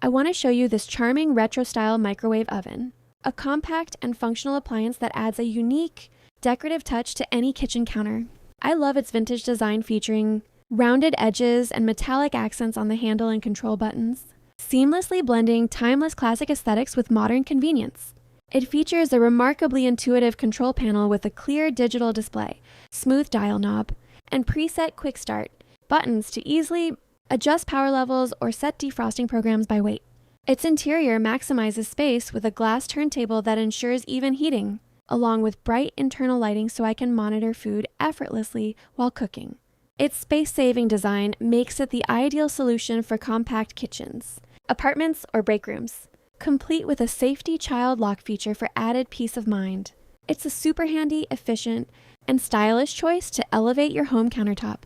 I want to show you this charming retro-style microwave oven, a compact and functional appliance that adds a unique, decorative touch to any kitchen counter. I love its vintage design featuring rounded edges and metallic accents on the handle and control buttons, seamlessly blending timeless classic aesthetics with modern convenience. It features a remarkably intuitive control panel with a clear digital display, smooth dial knob, and preset quick start buttons to easily adjust power levels or set defrosting programs by weight. Its interior maximizes space with a glass turntable that ensures even heating, along with bright internal lighting so I can monitor food effortlessly while cooking. Its space-saving design makes it the ideal solution for compact kitchens, apartments, or break rooms, complete with a safety child lock feature for added peace of mind. It's a super handy, efficient, and stylish choice to elevate your home countertop.